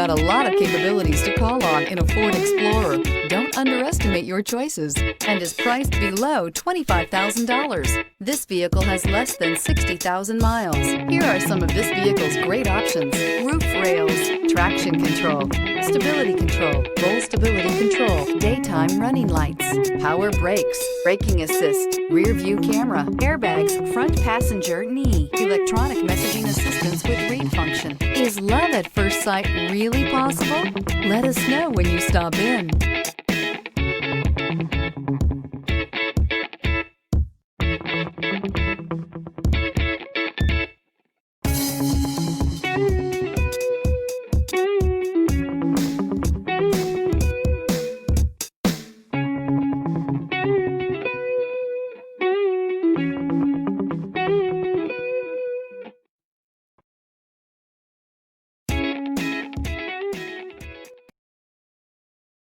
got a lot of capabilities to call on in a Ford Explorer. Don't underestimate your choices, and is priced below $25,000. This vehicle has less than 60,000 miles. Here are some of this vehicle's great options: roof rails, traction control, stability control, roll stability control, daytime running lights, power brakes, braking assist, rear view camera, airbags, front passenger knee, electronic messaging assistance with read function. Is love at first sight really possible? Let us know when you stop in.